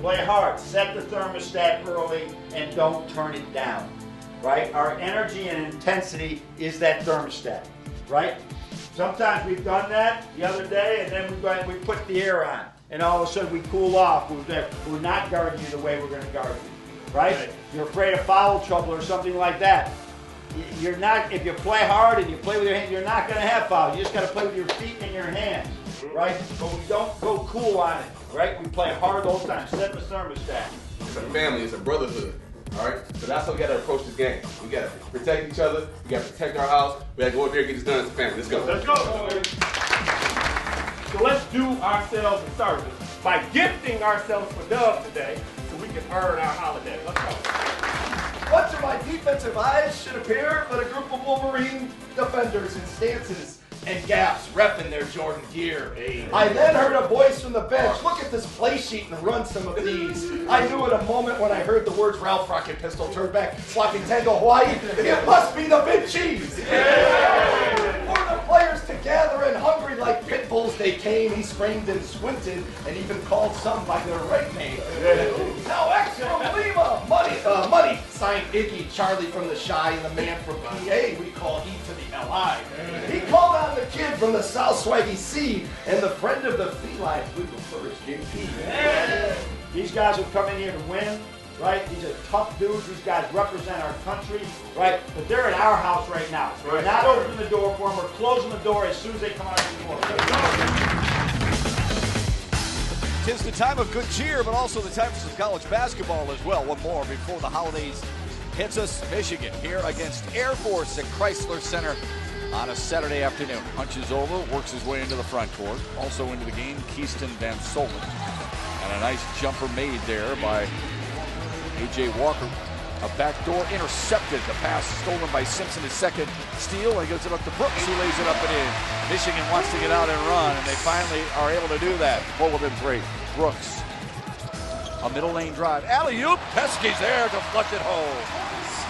Play hard. Set the thermostat early and don't turn it down. Right? Our energy and intensity is that thermostat. Right? Sometimes we've done that the other day, and then we put the air on, and all of a sudden we cool off. We're not guarding you the way we're going to guard you. Right? You're afraid of foul trouble or something like that. You're not. If you play hard and you play with your hands, you're not going to have foul. You just got to play with your feet and your hands. Right? But we don't go cool on it. Right? We play hard the whole time. Set the thermostat. It's a family. It's a brotherhood. All right? So that's how we got to approach this game. We got to protect each other. We got to protect our house. We got to go up there and get this done as a family. Let's go. Let's go. So let's do ourselves a service by gifting ourselves for Dub today so we can earn our holiday. Let's go. What to my defensive eyes should appear but a group of Wolverine defenders in stances and gaps repping their Jordan gear. Hey. I then heard a voice from the bench, look at this play sheet and run some of these. I knew at a moment when I heard the words Ralph Rocket Pistol, Turnback, Sloppy Tango, Hawaii, it must be the Big Cheese. For the players to gather and hungry like pit bulls they came, he screamed and squinted and even called some by their right name. Now X from Lima, Money, signed Iggy, Charlie from the Shy, and the man from PA we call E to the LI. He called out the kid from the South Swaggy C, and the friend of the felines we prefer is JP. These guys will come in here to win, right? These are tough dudes. These guys represent our country, right? But they're at our house right now. So we're not opening the door for them. We're closing the door as soon as they come out of the door. Tis the time of good cheer, but also the time for some college basketball as well. One more before the holidays hits us. Michigan here against Air Force at Chrysler Center on a Saturday afternoon. Punches over, works his way into the front court. Also into the game, Keaston Van Solen. And a nice jumper made there by A.J. Walker. A backdoor intercepted. The pass stolen by Simpson. His second steal. He gives it up to Brooks, who lays it up and in. Michigan wants to get out and run, and they finally are able to do that. 4 within 3. Brooks. A middle lane drive. Alley-oop. Pesky's there. Deflected home.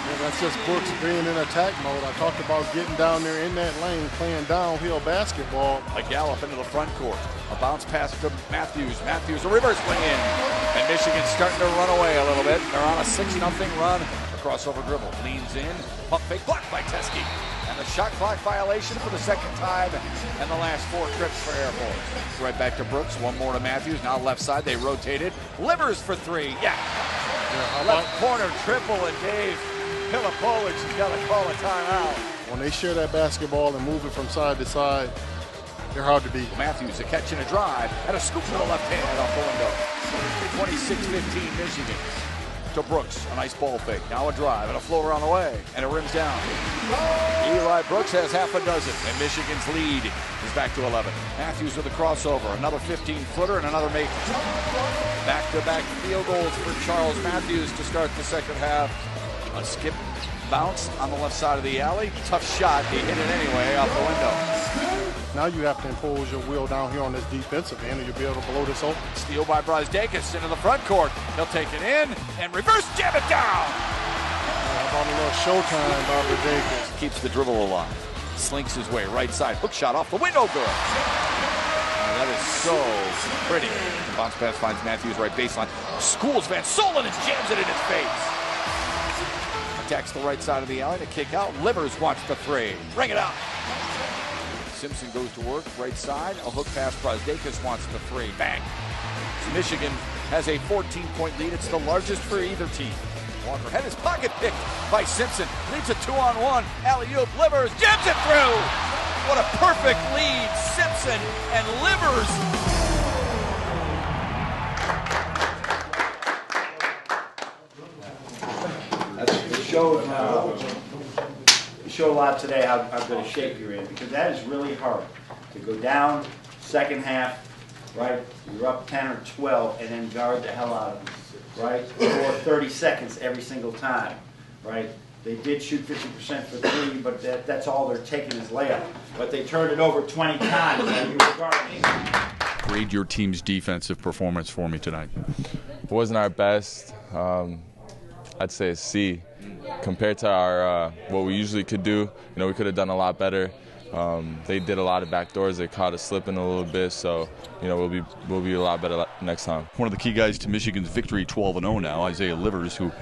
Yeah, that's just Brooks being in attack mode. I talked about getting down there in that lane, playing downhill basketball. A gallop into the front court. A bounce pass to Matthews. Matthews, a reverse swing in. And Michigan's starting to run away a little bit. They're on a 6-0 run. A crossover dribble. Leans in. Pump fake blocked by Teske. And the shot clock violation for the second time. And the last 4 trips for Air Force. Right back to Brooks. One more to Matthews. Now left side. They rotated. Livers for 3. Yeah. Left corner triple, and Dave Pilipovich has got to call a timeout. When they share that basketball and move it from side to side, they're hard to beat. Matthews, a catch and a drive, and a scoop to the left hand off the window. 26-15 Michigan. To Brooks, a nice ball fake. Now a drive and a floater on the way, and it rims down. Eli Brooks has half a dozen, and Michigan's lead is back to 11. Matthews with a crossover, another 15-footer, and another make. Back-to-back field goals for Charles Matthews to start the second half. A skip bounce on the left side of the alley. Tough shot. He hit it anyway off the window. Now you have to impose your will down here on this defensive end, and you'll be able to blow this open. Steal by Brazdeikis into the front court. He'll take it in and reverse jam it down. How about a little showtime by Brazdeikis? Keeps the dribble alive. Slinks his way right side. Hook shot off the window. Good. That is so pretty. The bounce pass finds Matthews right baseline. Schools Van Solen and jams it in his face. Attacks the right side of the alley to kick out. Livers wants the 3. Bring it up. Simpson goes to work, right side. A hook pass. Brazdeikis wants the 3. Bang. So Michigan has a 14-point lead. It's the largest for either team. Walker had his pocket picked by Simpson. Leads a 2-on-1. Alley-oop. Livers jams it through. What a perfect lead. Simpson and Livers. You showed a lot today how good a shape you're in, because that is really hard to go down second half, right? You're up 10 or 12 and then guard the hell out of them, right? For 30 seconds every single time, right? They did shoot 50% for 3, but that's all they're taking is layup. But they turned it over 20 times and you were guarding. Grade your team's defensive performance for me tonight. It wasn't our best. I'd say a C. Compared to our what we usually could do, we could have done a lot better. They did a lot of backdoors. They caught us slipping a little bit, so we'll be a lot better next time. One of the key guys to Michigan's victory 12-0 now, Isaiah Livers, who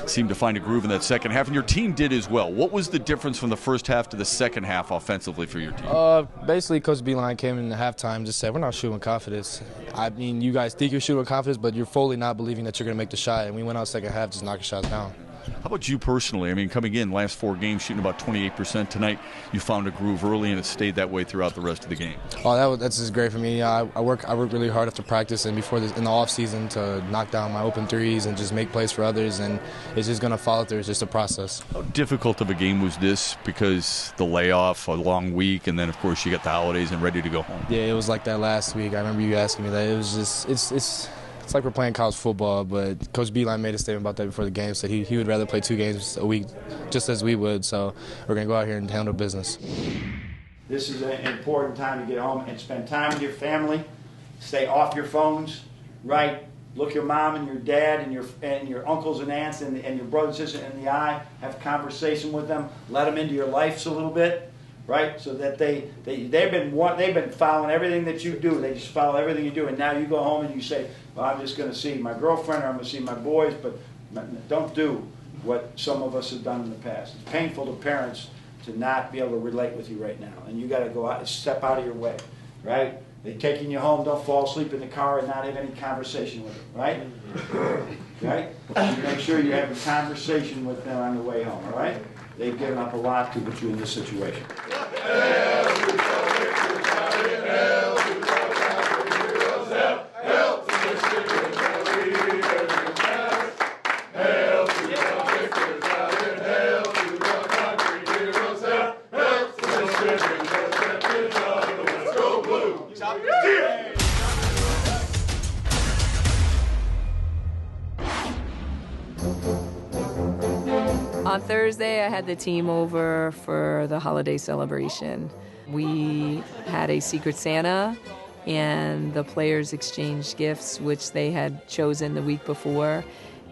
seemed to find a groove in that second half, and your team did as well. What was the difference from the first half to the second half offensively for your team? Basically, Coach Beilein came in the halftime and just said, we're not shooting with confidence. I mean, you guys think you're shooting with confidence, but you're fully not believing that you're going to make the shot, and we went out second half just knocking shots down. How about you personally? I mean, coming in last 4 games, shooting about 28% tonight, you found a groove early, and it stayed that way throughout the rest of the game. Oh, that's just great for me. I work really hard after practice and before in the off season to knock down my open threes and just make plays for others, and it's just going to follow through. It's just a process. How difficult of a game was this? Because the layoff, a long week, and then of course you got the holidays and ready to go home. Yeah, it was like that last week. I remember you asking me that. It was just it's like we're playing college football, but Coach Beilein made a statement about that before the game. Said he would rather play 2 games a week just as we would. So we're going to go out here and handle business. This is an important time to get home and spend time with your family. Stay off your phones, right? Look your mom and your dad and your uncles and aunts and your brothers and sisters in the eye. Have a conversation with them. Let them into your lives a little bit, right? So that they've been following everything that you do. They just follow everything you do, and now you go home and you say, well, I'm just going to see my girlfriend or I'm going to see my boys, but don't do what some of us have done in the past. It's painful to parents to not be able to relate with you right now, and you got to go out, step out of your way, right? They're taking you home, don't fall asleep in the car and not have any conversation with them, right? Right? You make sure you have a conversation with them on the way home, all right? They've given up a lot to put you in this situation. On Thursday, I had the team over for the holiday celebration. We had a Secret Santa, and the players exchanged gifts, which they had chosen the week before.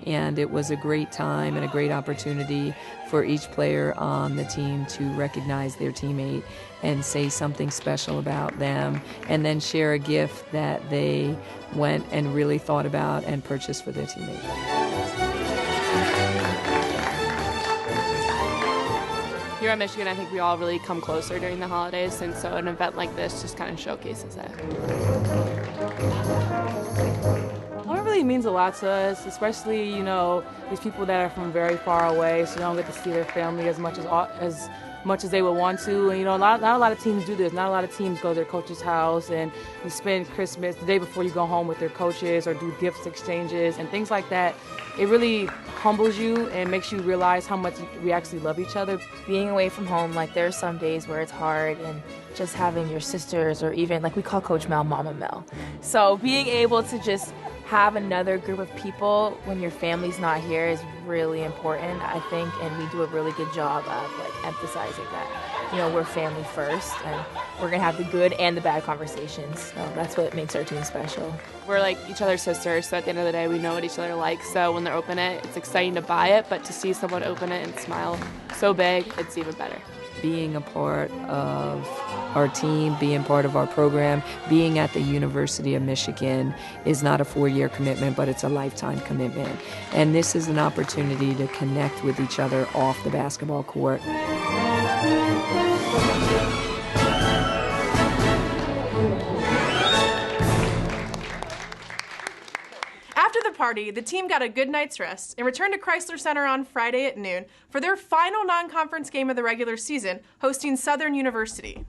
And it was a great time and a great opportunity for each player on the team to recognize their teammate and say something special about them, and then share a gift that they went and really thought about and purchased for their teammate. Here at Michigan, I think we all really come closer during the holidays, and so an event like this just kind of showcases that. Well, it really means a lot to us, especially, you know, these people that are from very far away, so they don't get to see their family as much as they would want to. And, you know, not a lot of teams do this. Not a lot of teams go to their coach's house and you spend Christmas the day before you go home with their coaches or do gifts exchanges and things like that. It really humbles you and makes you realize how much we actually love each other. Being away from home, like there are some days where it's hard, and just having your sisters, or even like we call Coach Mel Mama Mel. So being able to just have another group of people when your family's not here is really important, I think, and we do a really good job of like emphasizing that. You know, we're family first, and we're gonna have the good and the bad conversations. So that's what makes our team special. We're like each other's sisters, so at the end of the day, we know what each other likes. So when they open it, it's exciting to buy it, but to see someone open it and smile so big, it's even better. Being a part of our team, being part of our program, being at the University of Michigan is not a 4-year commitment, but it's a lifetime commitment. And this is an opportunity to connect with each other off the basketball court. After the party, the team got a good night's rest and returned to Chrysler Center on Friday at noon for their final non-conference game of the regular season, hosting Southern University.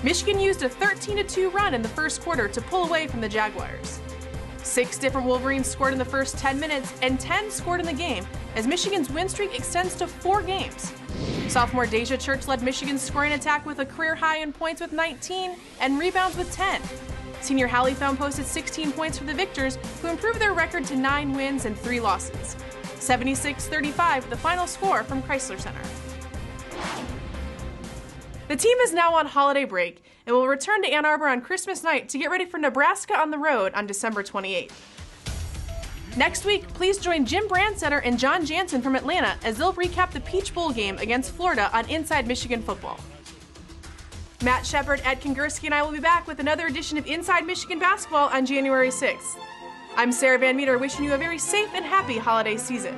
Michigan used a 13-2 run in the first quarter to pull away from the Jaguars. 6 different Wolverines scored in the first 10 minutes, and 10 scored in the game, as Michigan's win streak extends to 4 games. Sophomore Deja Church led Michigan's scoring attack with a career high in points with 19 and rebounds with 10. Senior Hallie Thone posted 16 points for the Victors, who improved their record to 9 wins and 3 losses. 76-35, the final score from Chrysler Center. The team is now on holiday break and will return to Ann Arbor on Christmas night to get ready for Nebraska on the road on December 28th. Next week, please join Jim Brandsetter and John Jansen from Atlanta as they'll recap the Peach Bowl game against Florida on Inside Michigan Football. Matt Shepard, Ed Kongursky, and I will be back with another edition of Inside Michigan Basketball on January 6th. I'm Sarah Van Meter, wishing you a very safe and happy holiday season.